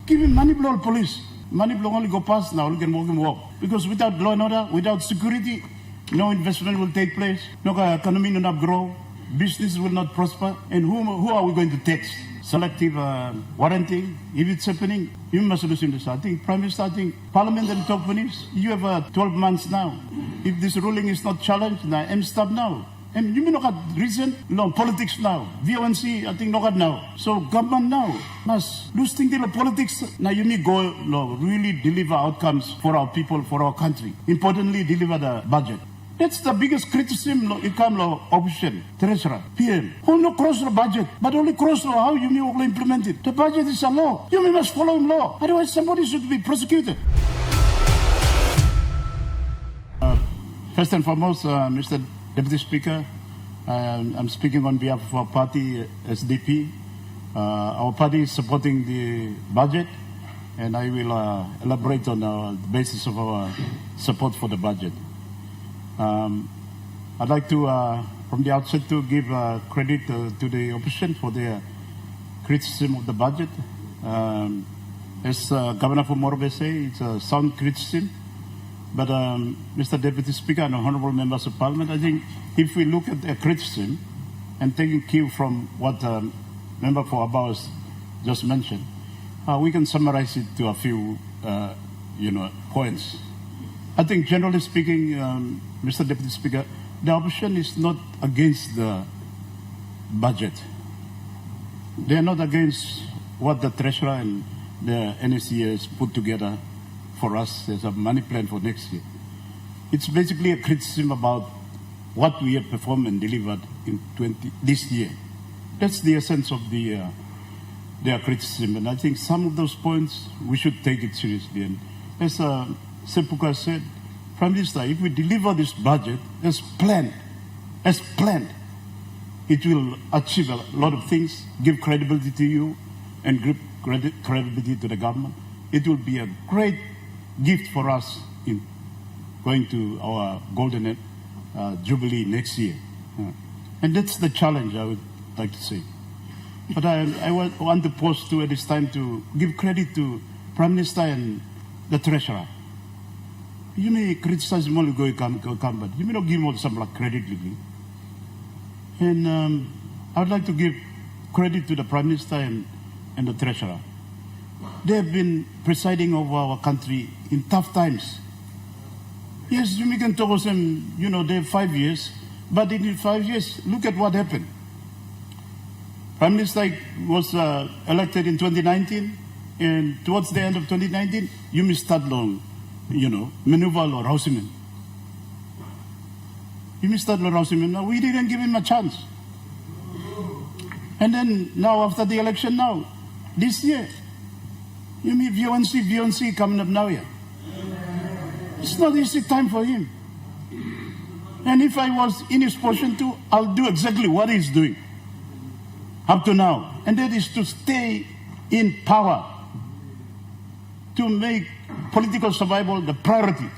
Give him money blow police. Money blow only go past now, we can walk. Because without law and order, without security, no investment will take place, no economy will not grow, business will not prosper, and who are we going to tax? Selective warranting, if it's happening, you must listen to this. I think, Prime Minister, I think Parliament and companies, you have 12 months now. If this ruling is not challenged, now stop now. And you may not have reason, no, politics now. VONC, I think, not now. So government now must lose things in the politics. Now you may go, no, really deliver outcomes for our people, for our country. Importantly, deliver the budget. That's the biggest criticism it comes to opposition, treasurer, PM. Only cross the budget, but only cross the how you may implement it. The budget is a law. You must follow law. Otherwise, somebody should be prosecuted. First and foremost, Mr. Deputy Speaker, I'm speaking on behalf of our party, SDP. Our party is supporting the budget, and I will elaborate on the basis of our support for the budget. I'd like to, from the outset, to give credit to the opposition for their criticism of the budget. As Governor Powes said, it's a sound criticism. But Mr. Deputy Speaker and honourable members of Parliament, I think if we look at the criticism and taking cue from what Member for Powes just mentioned, we can summarize it to a few, points. I think generally speaking, Mr. Deputy Speaker, the opposition is not against the budget. They are not against what the Treasurer and the NCD has put together for us as a money plan for next year. It's basically a criticism about what we have performed and delivered in this year. That's the essence of their criticism. And I think some of those points, we should take it seriously. And as Sepuka said, Prime Minister, if we deliver this budget as planned, it will achieve a lot of things, give credibility to you, and give credibility to the government. It will be a great gift for us in going to our golden jubilee next year. And that's the challenge, I would like to say. But I want to pause too at this time to give credit to Prime Minister and the Treasurer. You may criticize them all, but you may not give them some credit. And I would like to give credit to the Prime Minister and the Treasurer. They have been presiding over our country in tough times. Yes, we can talk about them, they have 5 years, but in 5 years, look at what happened. Prime Minister was elected in 2019, and towards the end of 2019, you may start long, maneuver or Rausiman. You may start long Rausiman. Now, we didn't give him a chance. And then now, after the election now, this year, you mean VONC coming up now here. It's not easy time for him. And if I was in his position too, I'll do exactly what he's doing up to now. And that is to stay in power, to make political survival the priority.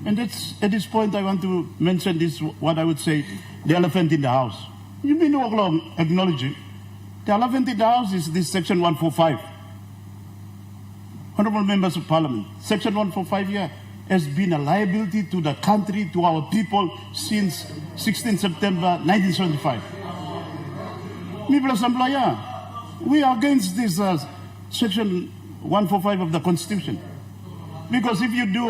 And that's, at this point, I want to mention this, what I would say, the elephant in the house. You may no longer acknowledge it. The elephant in the house is this Section 145. Honourable Members of Parliament, Section 145 here has been a liability to the country, to our people since 16 September 1975. We are against this Section 145 of the Constitution. Because if you do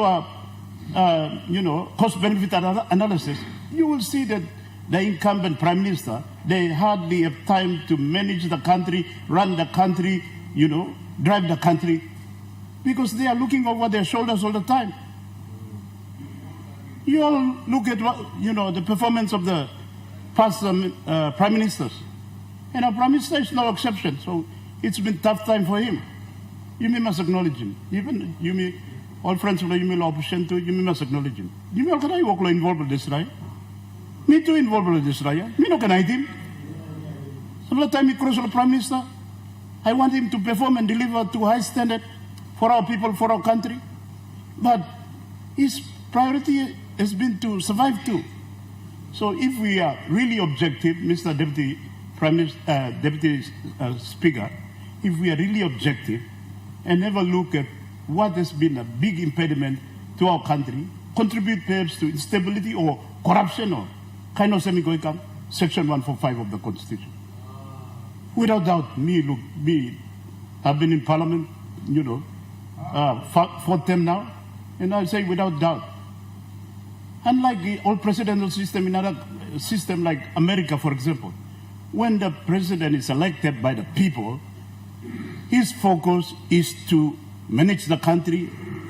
cost-benefit analysis, you will see that the incumbent Prime Minister, they hardly have time to manage the country, run the country, drive the country, because they are looking over their shoulders all the time. You all look at the performance of the past Prime Ministers. And our Prime Minister is no exception, so it's been a tough time for him. You must acknowledge him. Even you may, all friends of the opposition too, you must acknowledge him. You may also involved with this, right? Me too involved with this, right? Me no can hide him. So the time he crosses the Prime Minister, I want him to perform and deliver to high standard for our people, for our country. But his priority has been to survive too. So if we are really objective, Mr. Deputy Prime Minister, Deputy Speaker, if we are really objective, and have a look at what has been a big impediment to our country, contribute perhaps to instability or corruption or kind of semi-goikam, Section 145 of the Constitution. Without doubt, I've been in Parliament, fourth term now, and I say without doubt. Unlike the old presidential system in other system like America, for example, when the president is elected by the people, his focus is to manage the country,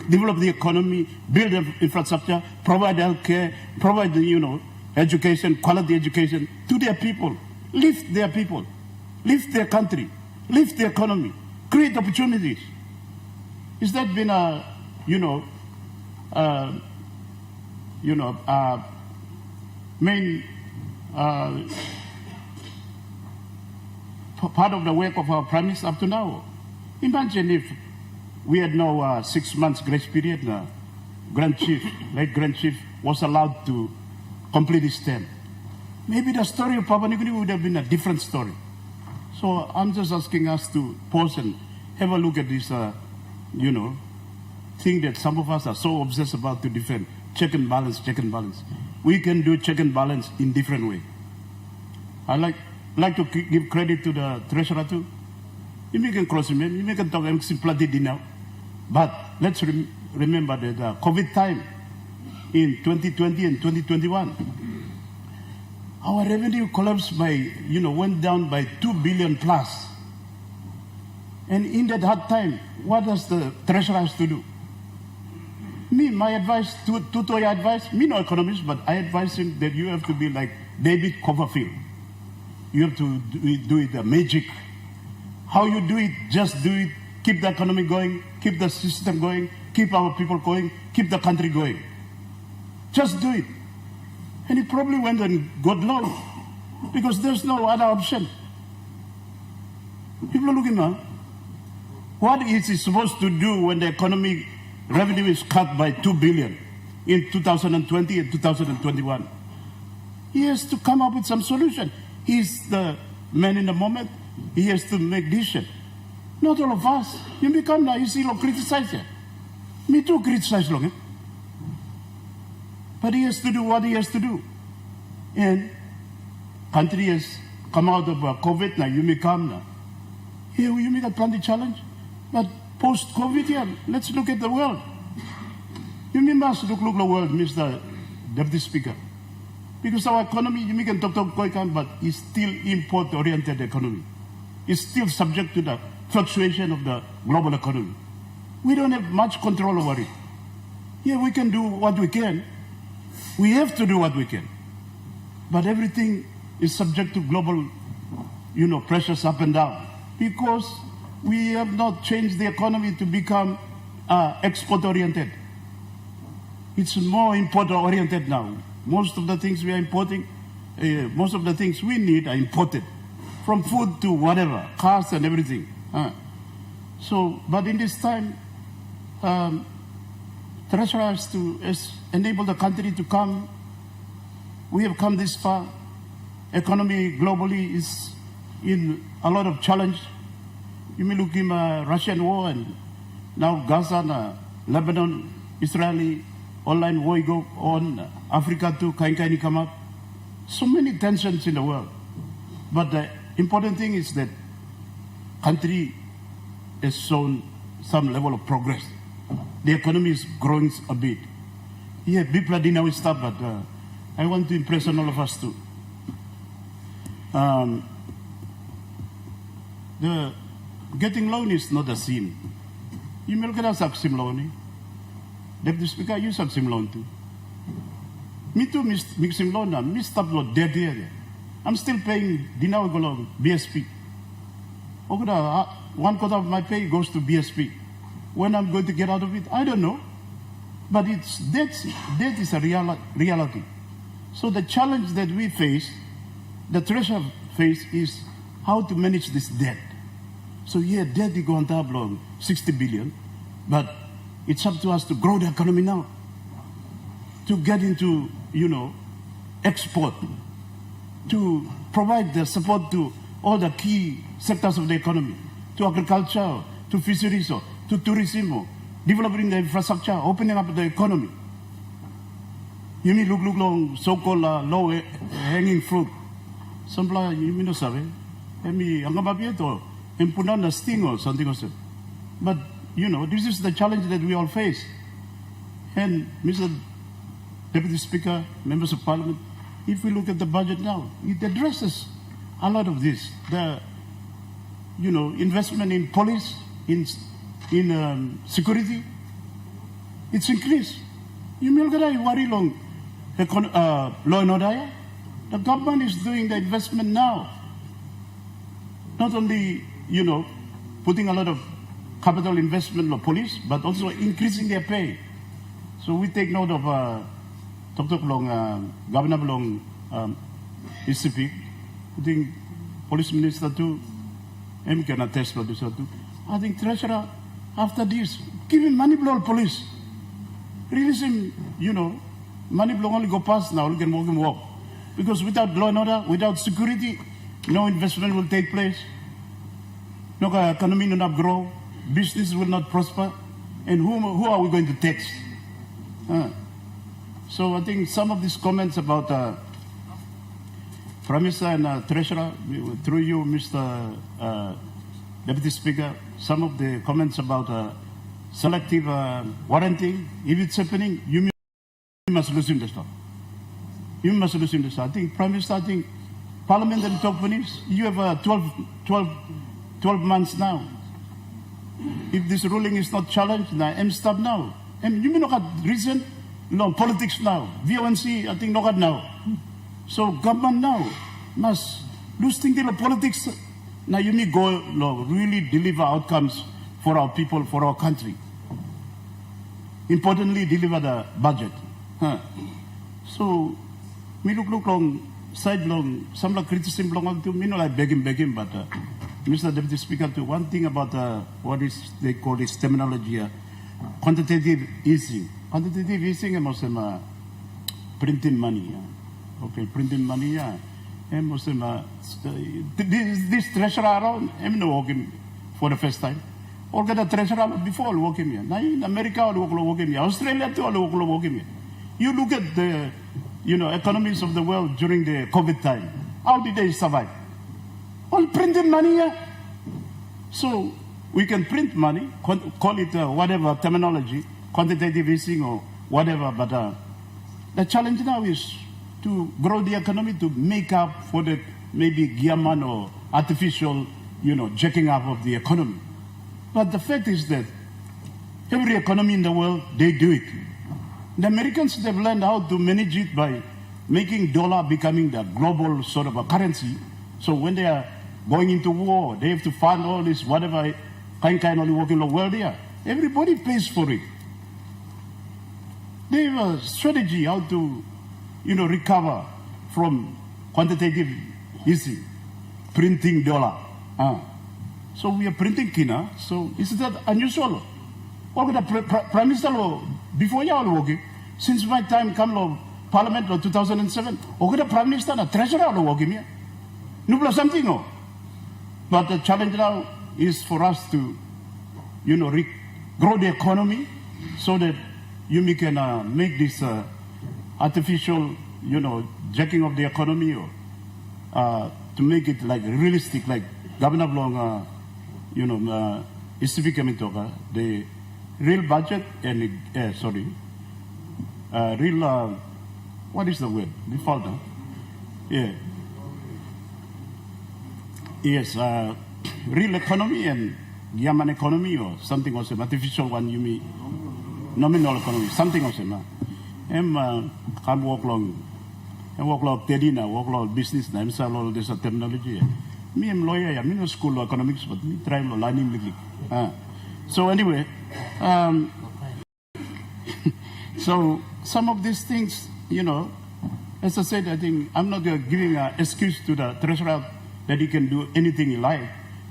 develop the economy, build the infrastructure, provide health care, provide education, quality education to their people, lift their people, lift their country, lift the economy, create opportunities. Is that been a, main part of the work of our Prime Minister up to now? Imagine if we had no 6 months grace period, late Grand Chief was allowed to complete his term. Maybe the story of Papua New Guinea would have been a different story. So I'm just asking us to pause and have a look at this, thing that some of us are so obsessed about to defend. Check and balance, check and balance. We can do check and balance in different way. I like to give credit to the Treasurer too. You can cross him, you can talk simply now. But let's remember that COVID time in 2020 and 2021, our revenue collapsed by, went down by 2 billion plus. And in that hard time, what does the Treasurer have to do? My advice, tutorial advice, no economist, but I advise him that you have to be like David Copperfield. You have to do it magic. How you do it, just do it. Keep the economy going, keep the system going, keep our people going, keep the country going. Just do it. And he probably went and got loan because there's no other option. People are looking now. What is he supposed to do when the economic revenue is cut by 2 billion in 2020 and 2021? He has to come up with some solution. He's the man in the moment. He has to make decision. Not all of us. You become now, you see, criticize it. Me too criticize long. But he has to do what he has to do. And country has come out of COVID now, you may come now. Here you may have plenty challenge. But post-COVID, yeah, let's look at the world. You must look the world, Mr. Deputy Speaker. Because our economy, you can talk, but it's still import-oriented economy. It's still subject to the fluctuation of the global economy. We don't have much control over it. Yeah, we can do what we can. We have to do what we can. But everything is subject to global, pressures up and down. Because we have not changed the economy to become export-oriented. It's more import-oriented now. Most of the things we are importing, most of the things we need are imported. From food to whatever, cars and everything. But in this time, Treasurer has to enable the country to come. We have come this far. Economy globally is in a lot of challenge. You may look in Russian war and now Gaza, Lebanon, Israeli, online war go on, Africa too, kain come up. So many tensions in the world. But the important thing is that country has shown some level of progress. The economy is growing a bit. Yeah, people didn't know stuff, but I want to impress on all of us too. The getting loan is not a sin. You may get a sim loan. Deputy Speaker, you have sim loan too. Me too, mix sim loan now. Me stop lot dead here. I'm still paying dinner go BSP. Okay, 1/4 of my pay goes to BSP. When I'm going to get out of it, I don't know. But debt is a reality. So the challenge that we face, the Treasurer face, is how to manage this debt. So yeah, debt is going to have 60 billion, but it's up to us to grow the economy now, to get into, export, to provide the support to all the key sectors of the economy, to agriculture, to fisheries, to to tourism or developing the infrastructure, opening up the economy. You mean look long so-called low-hanging fruit. Sampla you mean no sabe. Emi angababieto impuna sting or something else. But you know, this is the challenge that we all face. And Mr. Deputy Speaker, members of Parliament, if we look at the budget now, it addresses a lot of this. The investment in police, in security, it's increased. You mean worry long law and order? The government is doing the investment now. Not only, putting a lot of capital investment in police, but also increasing their pay. So we take note of Dr. Governor Long ECP, I think Police Minister too, M can attest to this too. I think Treasurer, after this, give him money blow police. Release him, money blow only go past now, we can walk. Because without law and order, without security, no investment will take place. No economy will not grow, business will not prosper, and who are we going to tax? So I think some of these comments about Prime Minister and Treasurer, through you, Mr. Deputy Speaker, some of the comments about selective warranting, if it's happening, you must listen to stuff. You must listen to stuff. I think Prime Minister, I think Parliament and companies, you have 12 months now. If this ruling is not challenged, I'm stop now. And you may not have reason, politics now. VONC, I think not now. So government now must lose thinking of politics. Now you may go really deliver outcomes for our people, for our country. Importantly, deliver the budget. So we look long, side long, some criticism long to me, like begging, but Mr. Deputy Speaker, to one thing about what is they call this terminology, quantitative easing. Quantitative easing is printing money. Okay, printing money. And this treasurer around, I'm not working for the first time. Or get a treasurer before working here. Now in America, I working here. Australia too, I working here. You look at the economies of the world during the COVID time. How did they survive? All printing money here. So we can print money, call it whatever terminology, quantitative easing or whatever, but the challenge now is to grow the economy to make up for the maybe Giaman or artificial, jacking up of the economy. But the fact is that every economy in the world, they do it. The Americans, they've learned how to manage it by making dollar becoming the global sort of a currency. So when they are going into war, they have to fund all this, whatever kind only working in the world here. Everybody pays for it. They have a strategy how to, recover from quantitative easing, printing dollar. So we are printing kina. So is that unusual? Or the Prime Minister before you all working, since my time come Parliament 2007, or the Prime Minister and Treasurer working here. No something. But the challenge now is for us to, grow the economy so that you can make this artificial, jacking of the economy or to make it like realistic, like Governor Long, the real budget and, real, what is the word? Default, yeah. Yes, real economy and Giaman economy or something else, artificial one, you mean nominal economy, something else. Come walk long, Tedina, walk long business, I'm selling all this terminology. Me, I'm lawyer, I'm in school of economics, but me try learning. So anyway, so some of these things, as I said, I think I'm not giving an excuse to the treasurer that he can do anything in life,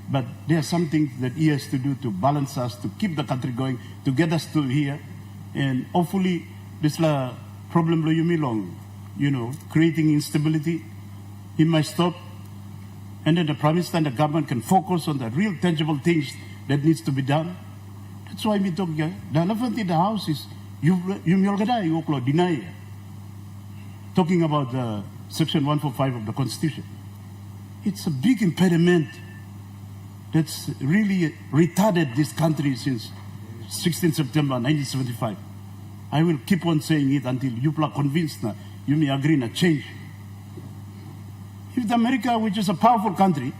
but there are some things that he has to do to balance us, to keep the country going, to get us to here, and hopefully this problem you me long, creating instability, he might stop, and then the Prime Minister and the government can focus on the real tangible things that needs to be done. That's why we talk here. The elephant in the house is you deny. Talking about Section 145 of the Constitution. It's a big impediment that's really retarded this country since 16 September 1975. I will keep on saying it until you are convinced that you may agree in a change. If the America, which is a powerful country,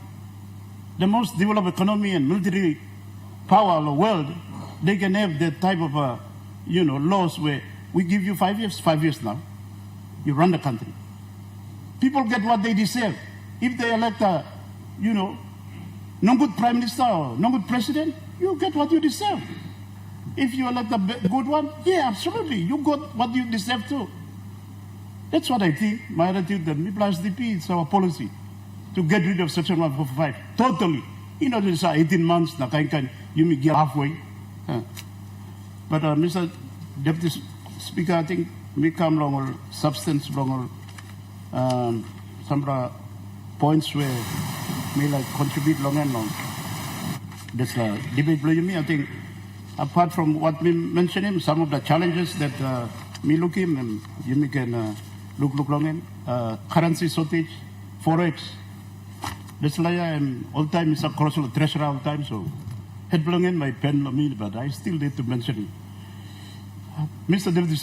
the most developed economy and military power of the world, they can have that type of, laws where we give you 5 years now. You run the country. People get what they deserve. If they elect a, no good prime minister or no good president, you get what you deserve. If you elect a good one, yeah, absolutely, you got what you deserve too. That's what I think. My attitude that me plus DP, it's our policy to get rid of Section 145 totally. There's 18 months, you may get halfway. But Mr. Deputy Speaker, I think we come longer substance, longer some points where may like contribute long and long. This debate below me, I think, apart from what we mentioned, some of the challenges that me look in and you can look long in currency shortage, forex. That's why I'm all time is a colossal treasurer all time, so head belong in my pen on me, but I still need to mention it. Mr. Deputy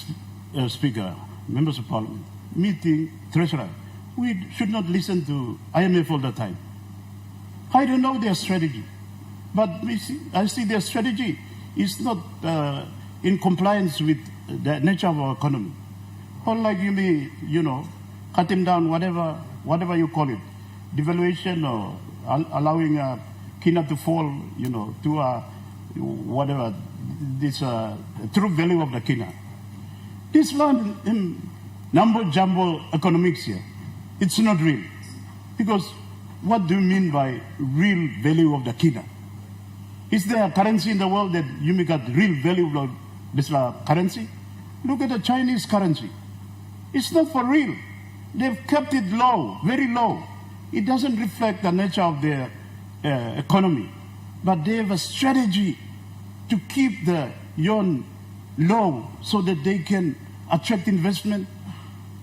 Speaker, members of Parliament, meeting treasurer, we should not listen to IMF all the time. I don't know their strategy, but I see their strategy is not in compliance with the nature of our economy. Unlike you may, cutting down whatever you call it, devaluation or allowing Kina to fall, to whatever, this true value of the Kina. This land in number jumbo economics here, it's not real. Because what do you mean by real value of the Kina? Is there a currency in the world that you make a real value of this currency? Look at the Chinese currency. It's not for real. They've kept it low, very low. It doesn't reflect the nature of their economy. But they have a strategy to keep the yuan low so that they can attract investment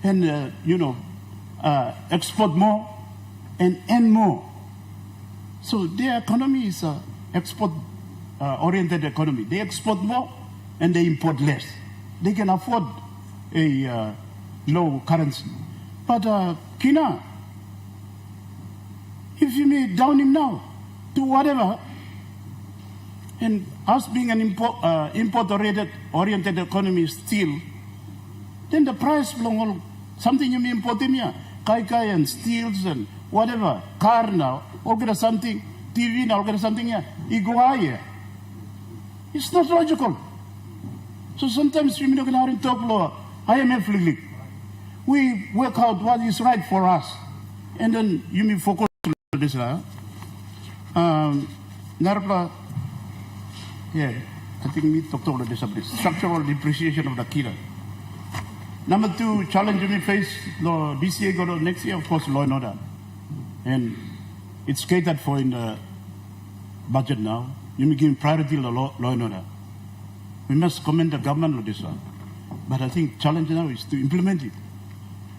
and, export more and earn more. So their economy is an export-oriented economy. They export more and they import less. They can afford a low currency. But Kina, if you may down him now to whatever, and us being an import-oriented economy still, then the price belong something you may import him here, kai and steels and whatever, car now, or get something, TV now, or get something here, it go higher. It's not logical. So sometimes we may talk lower, IMF league. We work out what is right for us, and then you may focus on this. Narapla, yeah, I think we talked about this a bit. Structural depreciation of the kina. Number two, challenge you may face this year, go to next year, of course, law and order. And it's catered for in the budget now. You may give priority to law and order. We must commend the government on this one. But I think challenge now is to implement it.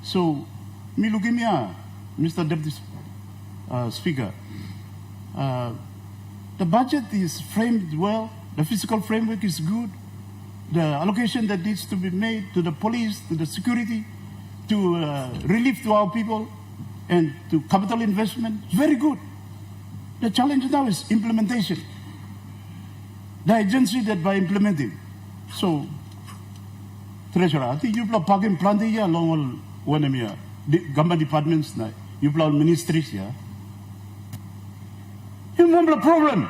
So, me looking here, Mr. Deputy Speaker, the budget is framed well, the fiscal framework is good, the allocation that needs to be made to the police, to the security, to relief to our people, and to capital investment, very good. The challenge now is implementation. The agency that by implementing. So, Treasurer, I think you plug planting here along one of the government departments, you plug ministries here. You have a problem.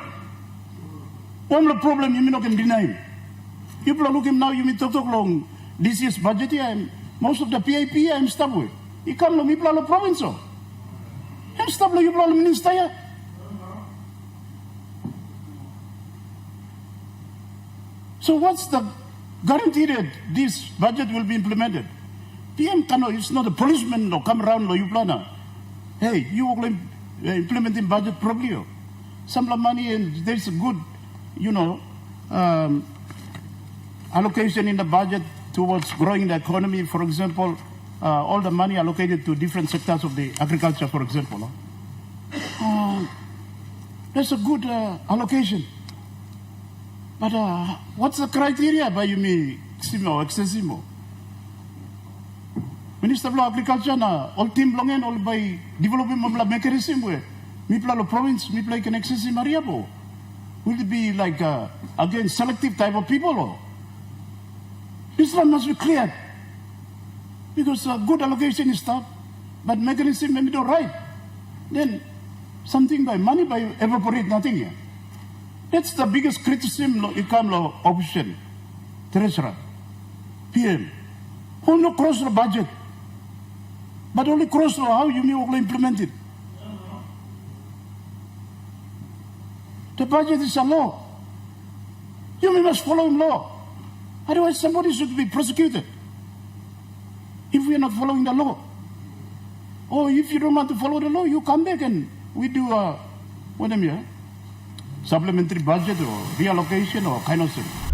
One problem you may not deny. You look him now, you may talk long this year's budget here, and most of the PIP I'm stuck with. You come to me, plan province. I'm stuck with you, plan minister here. So what's the guarantee that this budget will be implemented? PM cannot, it's not a policeman no come around you plan. Hey, you will implementing budget properly. Some money and there's a good, allocation in the budget towards growing the economy, for example, all the money allocated to different sectors of the agriculture, for example. That's a good allocation. But what's the criteria by me excessive? Minister of Agriculture na all team longen all by developing of mechanism we mi plalo province mi play can excessive Maria po. Will it be like again selective type of people? This one must be clear because good allocation is tough, but mechanism maybe not right. Then something by money by evaporate nothing here. That's the biggest criticism it come to opposition, treasurer, PM. Who no cross the budget, but only cross the how you may implement it. The budget is a law. You must follow law. Otherwise, somebody should be prosecuted if we are not following the law. Or if you don't want to follow the law, you come back and we do supplementary budget or reallocation or kind of thing.